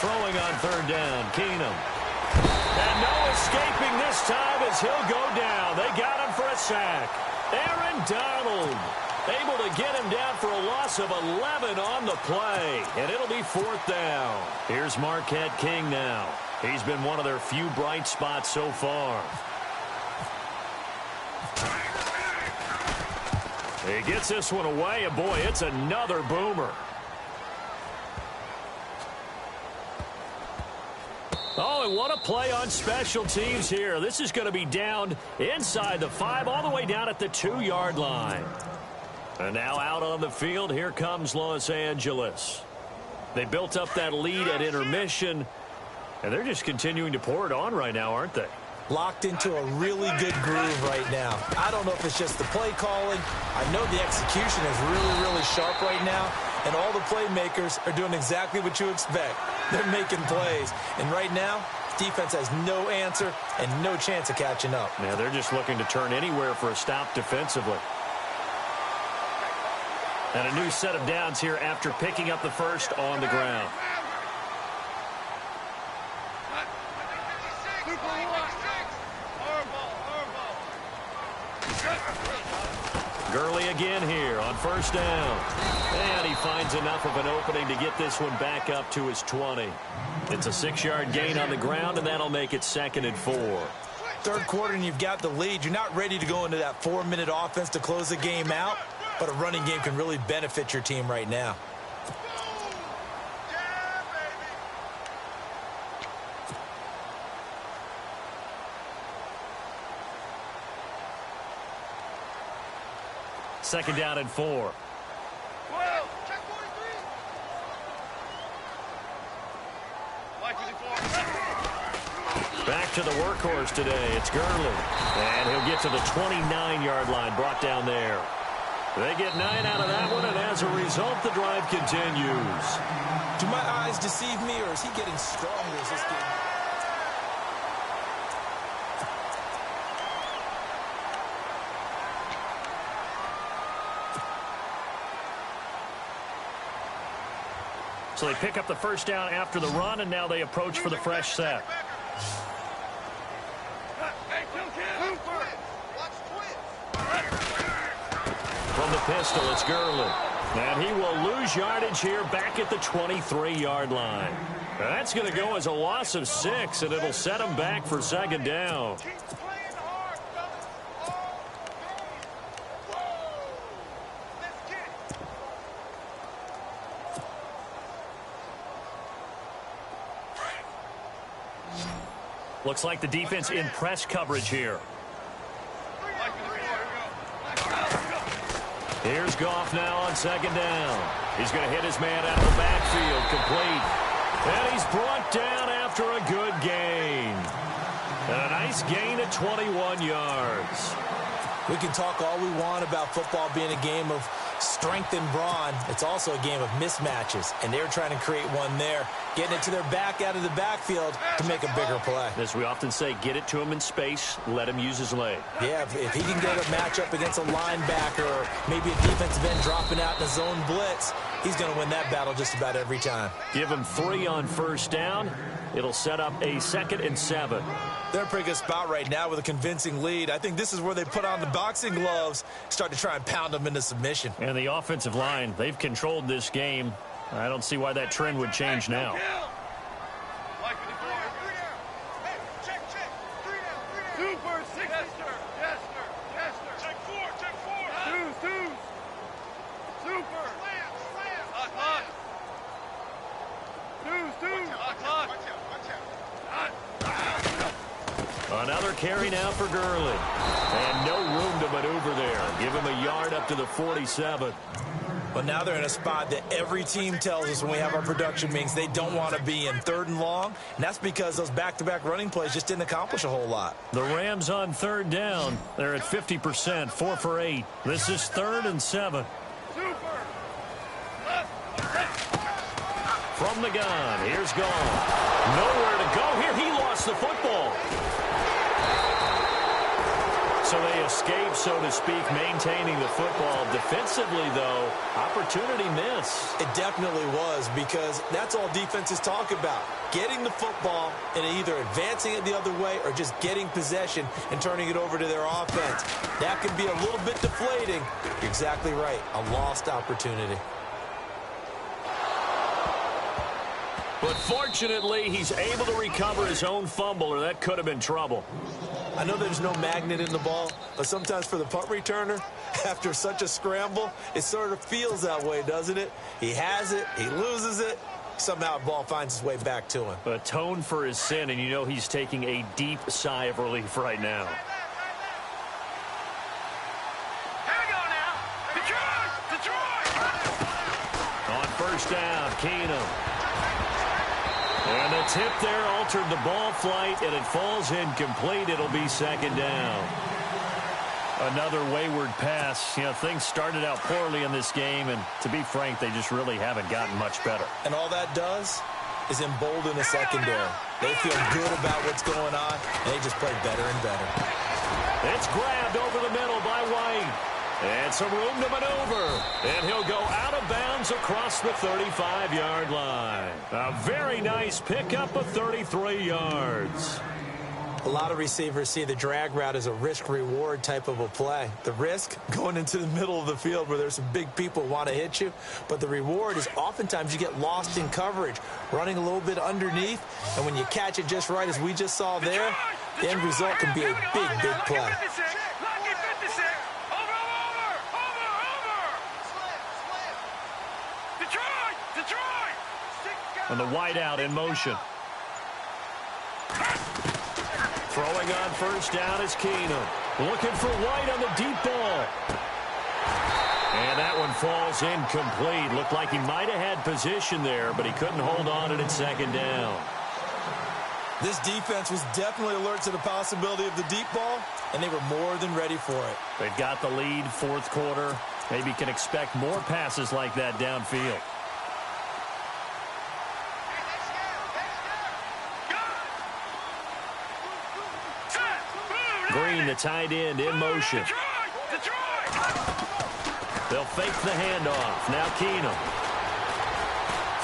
Throwing on third down, Keenum. And no escaping this time as he'll go down. They got him for a sack. Aaron Donald able to get him down for a loss of 11 on the play. And it'll be fourth down. Here's Marquette King now. He's been one of their few bright spots so far. He gets this one away, and boy, it's another boomer. Oh, and what a play on special teams here. This is going to be down inside the 5, all the way down at the 2-yard line. And now out on the field, here comes Los Angeles. They built up that lead at intermission, and they're just continuing to pour it on right now, aren't they? Locked into a really good groove right now. I don't know if it's just the play calling. I know the execution is really, really sharp right now, and all the playmakers are doing exactly what you expect. They're making plays, and right now, defense has no answer and no chance of catching up. Yeah, they're just looking to turn anywhere for a stop defensively. And a new set of downs here after picking up the first on the ground. Gurley again here on first down. And he finds enough of an opening to get this one back up to his 20. It's a 6-yard gain on the ground, and that'll make it 2nd and 4. Third quarter, and you've got the lead. You're not ready to go into that 4-minute offense to close the game out, but a running game can really benefit your team right now. Second down and 4. Back to the workhorse today. It's Gurley. And he'll get to the 29-yard line, brought down there. They get 9 out of that one, and as a result, the drive continues. Do my eyes deceive me, or is he getting stronger as this game? So they pick up the first down after the run, and now they approach for the fresh set. From the pistol, it's Gurley. And he will lose yardage here back at the 23-yard line. That's going to go as a loss of 6, and it'll set him back for second down. Looks like the defense in press coverage here. Here's Goff now on second down. He's going to hit his man out of the backfield, complete. And he's brought down after a good gain. And a nice gain at 21 yards. We can talk all we want about football being a game of strength and brawn. It's also a game of mismatches, and they're trying to create one there, getting it to their back out of the backfield to make a bigger play. As we often say, get it to him in space, let him use his leg. Yeah, if he can get a matchup against a linebacker or maybe a defensive end dropping out in a zone blitz, he's going to win that battle just about every time. Give him 3 on first down. It'll set up a 2nd and 7. They're in a pretty good spot right now with a convincing lead. I think this is where they put on the boxing gloves, start to try and pound them into submission. And the offensive line, they've controlled this game. I don't see why that trend would change now. Another carry now for Gurley. And no room to maneuver there. Give him a yard up to the 47. But now they're in a spot that every team tells us when we have our production meetings they don't want to be in, 3rd and long. And that's because those back-to-back running plays just didn't accomplish a whole lot. The Rams on 3rd down. They're at 50%, 4 for 8. This is 3rd and 7. From the gun, here's Goff. Nowhere to go here. He lost the football. So they escape, so to speak, maintaining the football. Defensively, though, opportunity miss. It definitely was, because that's all defenses talk about. Getting the football and either advancing it the other way or just getting possession and turning it over to their offense. That can be a little bit deflating. You're exactly right. A lost opportunity. But fortunately, he's able to recover his own fumble, or that could have been trouble. I know there's no magnet in the ball, but sometimes for the punt returner, after such a scramble, it sort of feels that way, doesn't it? He has it, he loses it, somehow the ball finds its way back to him. Atone for his sin, and you know he's taking a deep sigh of relief right now. Here we go now. Detroit! On first down, Keenum. And the tip there altered the ball flight, and it falls incomplete. It'll be second down. Another wayward pass. You know, things started out poorly in this game, and to be frank, they just really haven't gotten much better. And all that does is embolden the secondary. They feel good about what's going on, and they just play better and better. It's grabbed over the middle by White. And some room to maneuver. And he'll go out of bounds across the 35-yard line. A very nice pickup of 33 yards. A lot of receivers see the drag route as a risk-reward type of a play. The risk, going into the middle of the field where there's some big people who want to hit you. But the reward is oftentimes you get lost in coverage, running a little bit underneath. And when you catch it just right, as we just saw there, the end result can be a big, big play. And the wideout in motion. Throwing on first down is Keenum. Looking for White on the deep ball. And that one falls incomplete. Looked like he might have had position there, but he couldn't hold on to it at second down. This defense was definitely alert to the possibility of the deep ball, and they were more than ready for it. They've got the lead, fourth quarter. Maybe can expect more passes like that downfield. Green, the tight end, in motion. They'll fake the handoff. Now Keenum.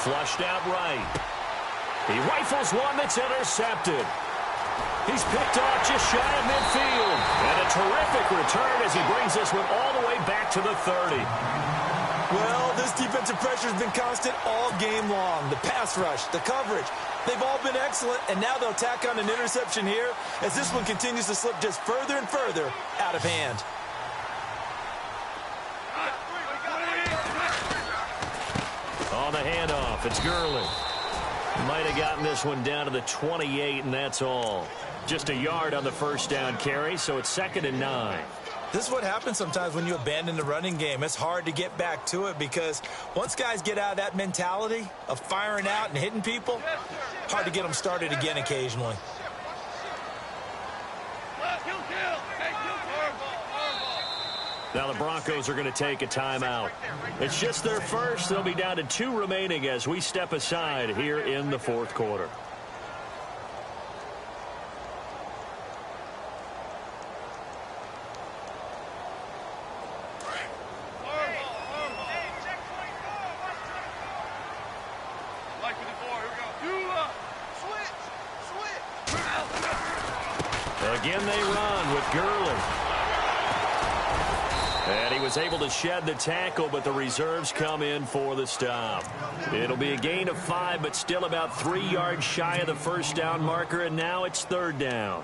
Flushed out right. He rifles one that's intercepted. He's picked off just shy of midfield. And a terrific return as he brings this one all the way back to the 30. Well, this defensive pressure has been constant all game long. The pass rush, the coverage, they've all been excellent, and now they'll tack on an interception here as this one continues to slip just further and further out of hand. On the handoff, it's Gurley. Might have gotten this one down to the 28, and that's all. Just a yard on the first down carry, so it's 2nd and 9. This is what happens sometimes when you abandon the running game. It's hard to get back to it because once guys get out of that mentality of firing out and hitting people, hard to get them started again occasionally. Now the Broncos are going to take a timeout. It's just their first. They'll be down to 2 remaining as we step aside here in the fourth quarter. Again they run with Gurley. And he was able to shed the tackle, but the reserves come in for the stop. It'll be a gain of 5, but still about 3 yards shy of the first down marker, and now it's 3rd down.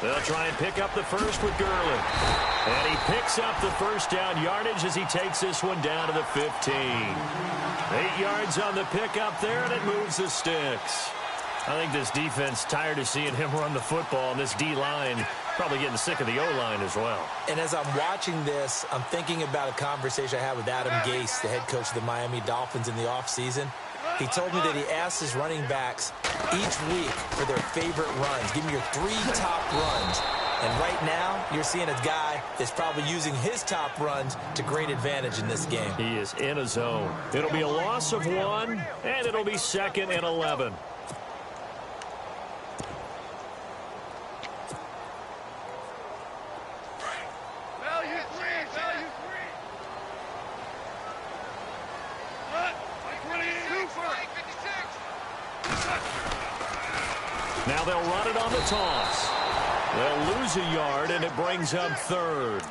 They'll try and pick up the first with Gurley. And he picks up the first down yardage as he takes this one down to the 15. 8 yards on the pickup there, and it moves the sticks. I think this defense tired of seeing him run the football, and this D-line probably getting sick of the O-line as well. And as I'm watching this, I'm thinking about a conversation I had with Adam Gase, the head coach of the Miami Dolphins in the offseason. He told me that he asked his running backs each week for their favorite runs. Give me your 3 top runs. And right now, you're seeing a guy that's probably using his top runs to great advantage in this game. He is in a zone. It'll be a loss of 1, and it'll be 2nd and 11. Now they'll run it on the toss. They'll lose a yard, and it brings up 3rd.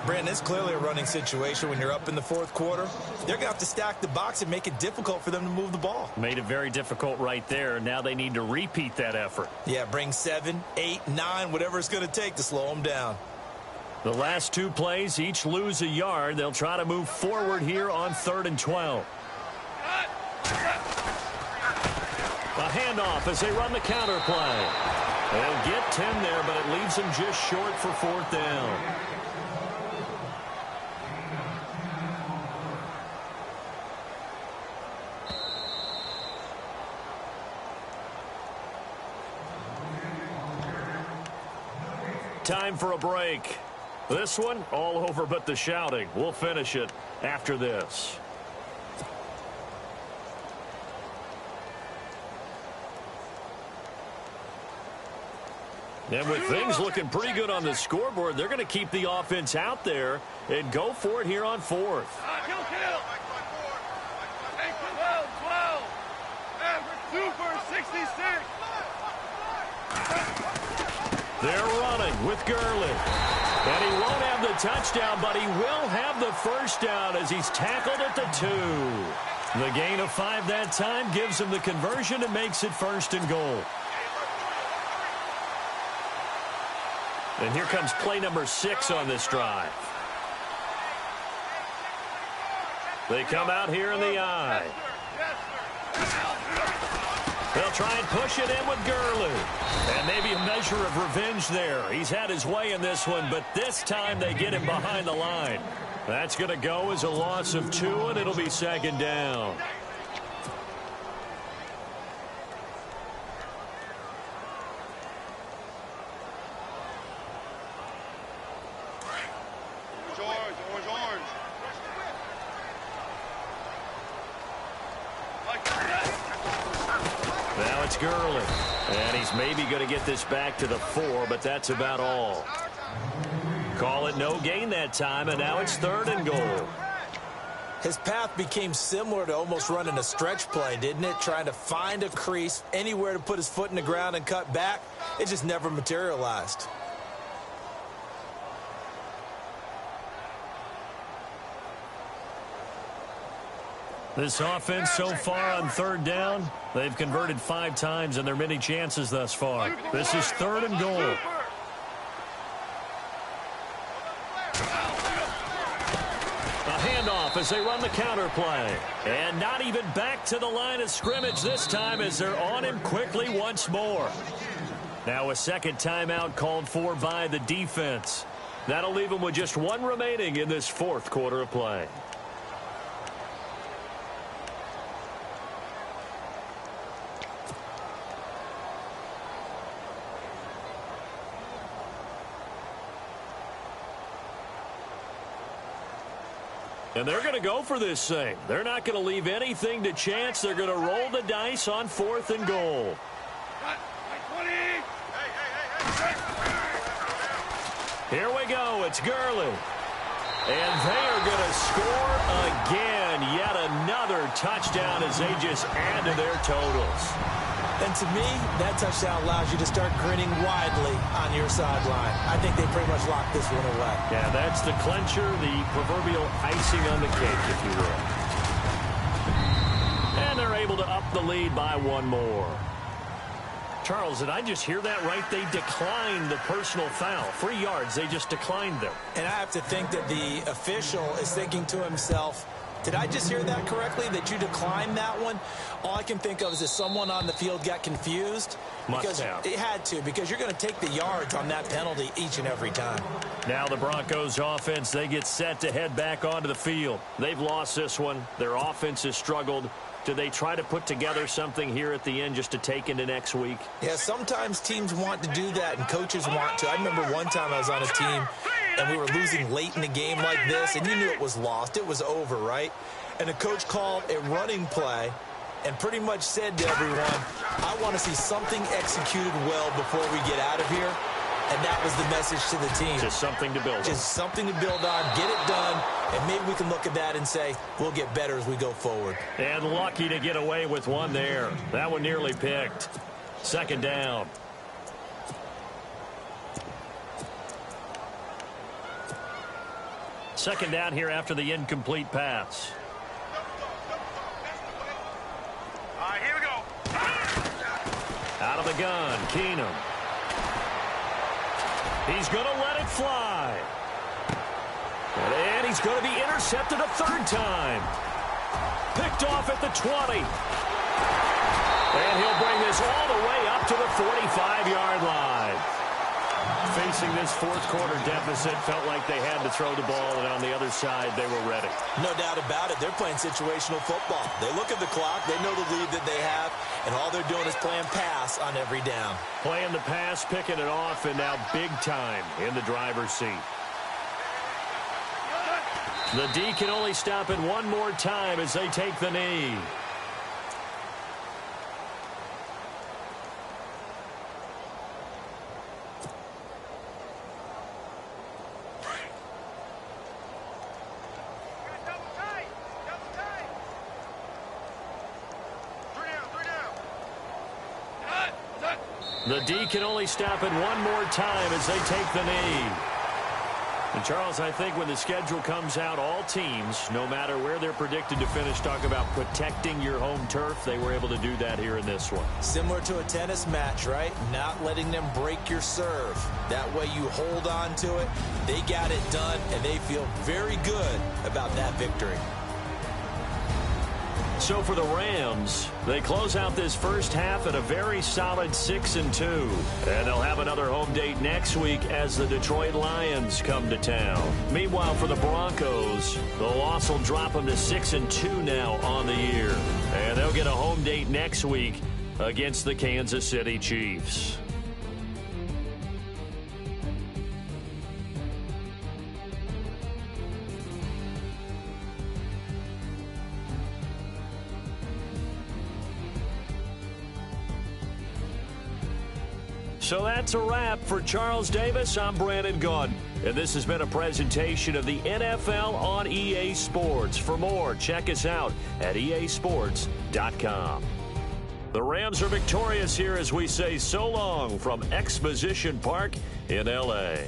Brandon, it's clearly a running situation when you're up in the 4th quarter. They're going to have to stack the box and make it difficult for them to move the ball. Made it very difficult right there. Now they need to repeat that effort. Yeah, bring 7, 8, 9, whatever it's going to take to slow them down. The last 2 plays each lose a yard. They'll try to move forward here on 3rd and 12. A handoff as they run the counter play. They'll get 10 there, but it leaves them just short for 4th down. Time for a break. This one, all over but the shouting. We'll finish it after this. And with things looking pretty good on the scoreboard, they're going to keep the offense out there and go for it here on 4th. Kill. 12. Average 2 for 66. They're running with Gurley. And he won't have the touchdown, but he will have the first down as he's tackled at the 2. The gain of 5 that time gives him the conversion and makes it 1st and goal. And here comes play number 6 on this drive. They come out here in the eye. They'll try and push it in with Gurley. And maybe a measure of revenge there. He's had his way in this one, but this time they get him behind the line. That's going to go as a loss of 2, and it'll be 2nd down. Now it's Gurley. And he's maybe going to get this back to the 4, but that's about all. Call it no gain that time, and now it's 3rd and goal. His path became similar to almost running a stretch play, didn't it? Trying to find a crease, anywhere to put his foot in the ground and cut back. It just never materialized. This offense so far on 3rd down, they've converted 5 times in their many chances thus far. This is 3rd and goal. A handoff as they run the counter play. And not even back to the line of scrimmage this time as they're on him quickly once more. Now a 2nd timeout called for by the defense. That'll leave them with just 1 remaining in this 4th quarter of play. And they're going to go for this thing. They're not going to leave anything to chance. They're going to roll the dice on 4th and goal. Here we go. It's Gurley. And they are going to score again. Yet another touchdown as they just add to their totals. And to me, that touchdown allows you to start grinning widely on your sideline. I think they pretty much locked this one away. Yeah, that's the clincher, the proverbial icing on the cake, if you will. And they're able to up the lead by 1 more. Charles, did I just hear that right? They declined the personal foul. 3 yards, they just declined them. And I have to think that the official is thinking to himself, Did I just hear that correctly, that you declined that one? All I can think of is that someone on the field got confused. Must have. It had to, because you're going to take the yards on that penalty each and every time. Now the Broncos offense, they get set to head back onto the field. They've lost this one. Their offense has struggled. Do they try to put together something here at the end just to take into next week? Yeah, sometimes teams want to do that and coaches want to. I remember one time I was on a team and we were losing late in the game like this, and you knew it was lost. It was over, right? And the coach called a running play and pretty much said to everyone, I want to see something executed well before we get out of here. And that was the message to the team. Just something to build on. Just something to build on, get it done, and maybe we can look at that and say, we'll get better as we go forward. And lucky to get away with one there. That one nearly picked. Second down. Second down here after the incomplete pass. All right, here we go. Out of the gun, Keenum. He's going to let it fly. And he's going to be intercepted a third time. Picked off at the 20. And he'll bring this all the way up to the 45-yard line. Facing this fourth quarter deficit, felt like they had to throw the ball, and on the other side, they were ready. No doubt about it. They're playing situational football. They look at the clock, they know the lead that they have, and all they're doing is playing pass on every down. Playing the pass, picking it off, and now big time in the driver's seat. The D can only stop it one more time as they take the knee. The D can only stop it one more time as they take the knee. And Charles, I think when the schedule comes out, all teams, no matter where they're predicted to finish, talk about protecting your home turf. They were able to do that here in this one. Similar to a tennis match, right? Not letting them break your serve. That way you hold on to it. They got it done, and they feel very good about that victory. So for the Rams, they close out this first half at a very solid 6-2. And they'll have another home date next week as the Detroit Lions come to town. Meanwhile, for the Broncos, the loss will drop them to 6-2 now on the year. And they'll get a home date next week against the Kansas City Chiefs. So that's a wrap for Charles Davis. I'm Brandon Gaudin, and this has been a presentation of the NFL on EA Sports. For more, check us out at easports.com. The Rams are victorious here as we say so long from Exposition Park in L.A.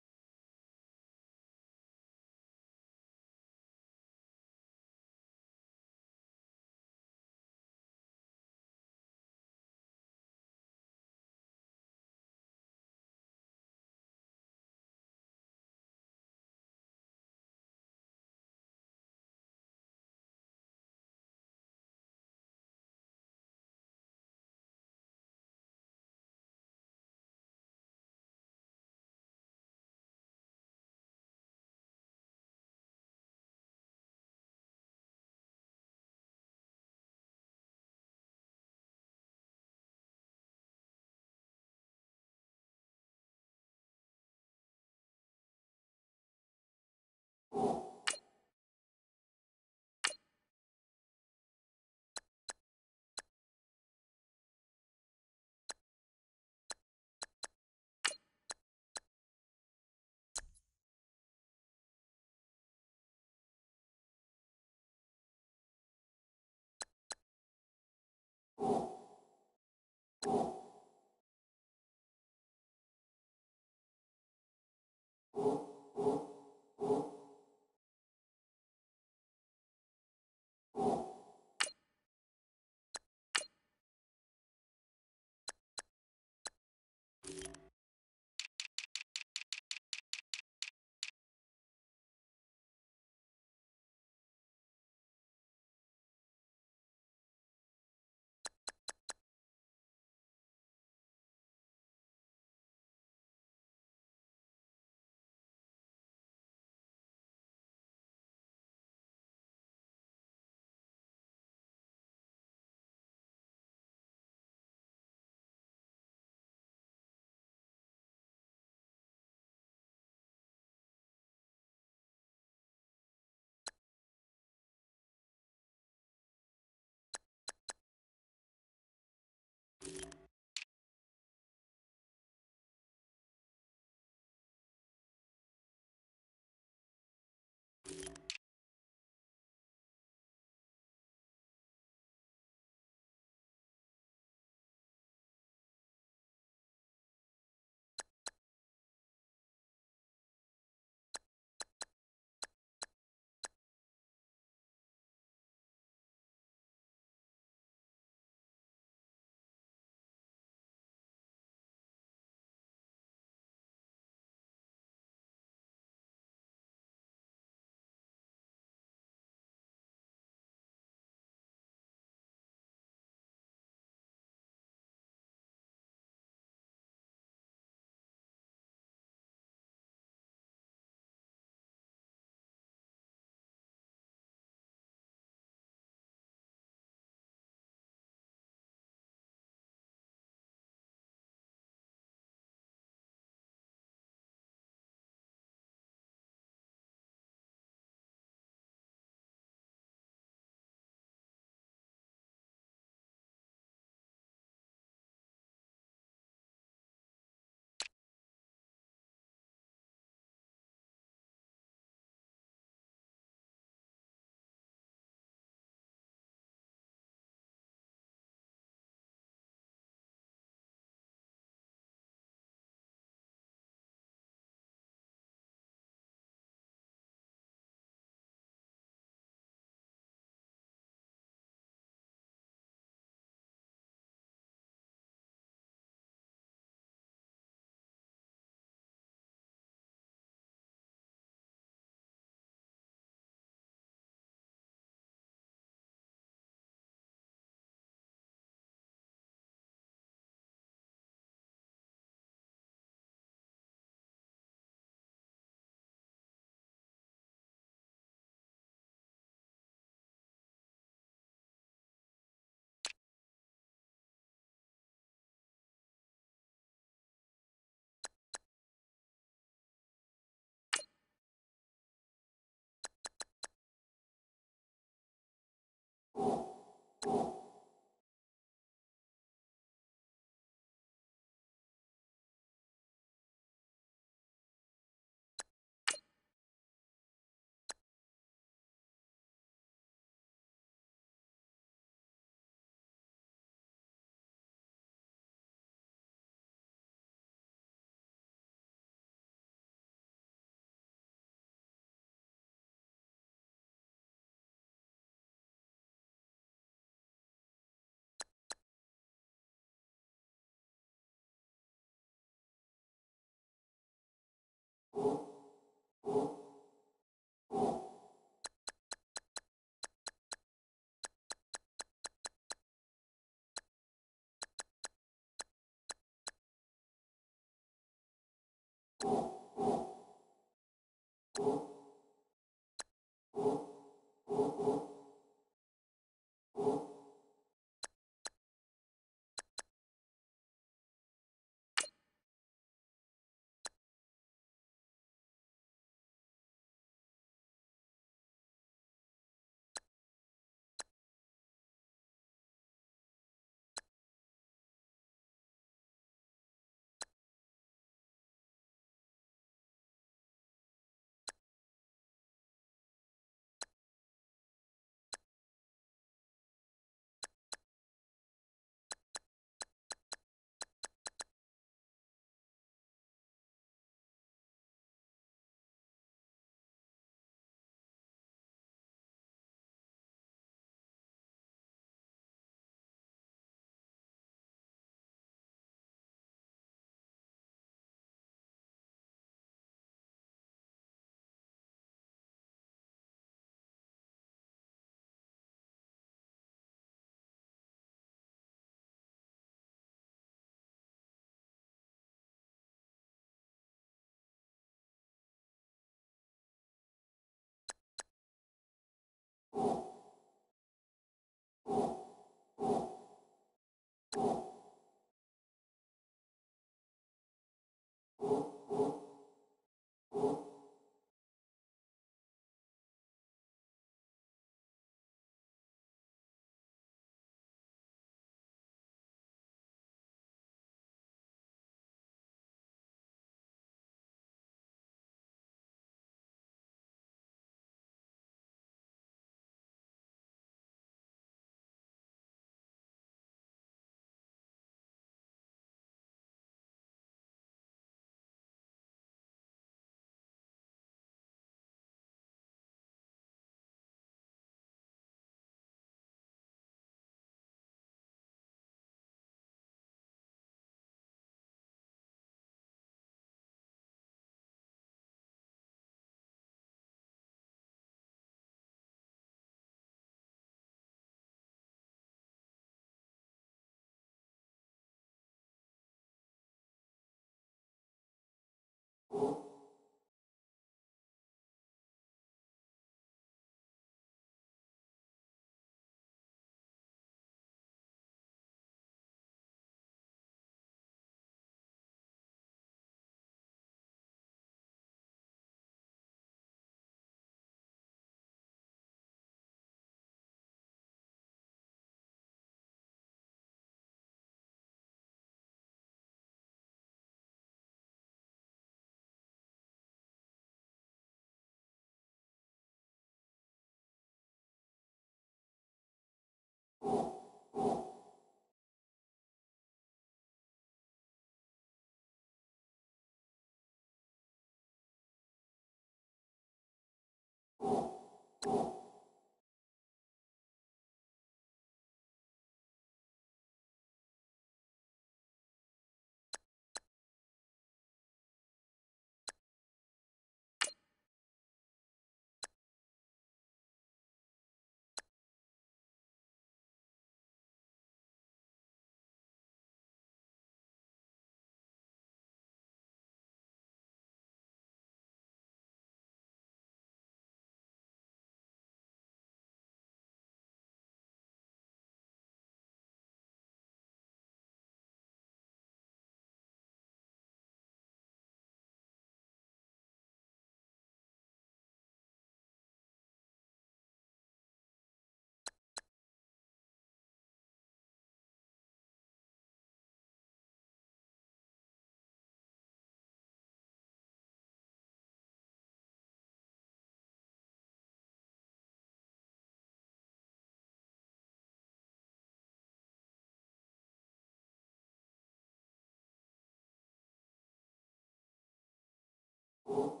You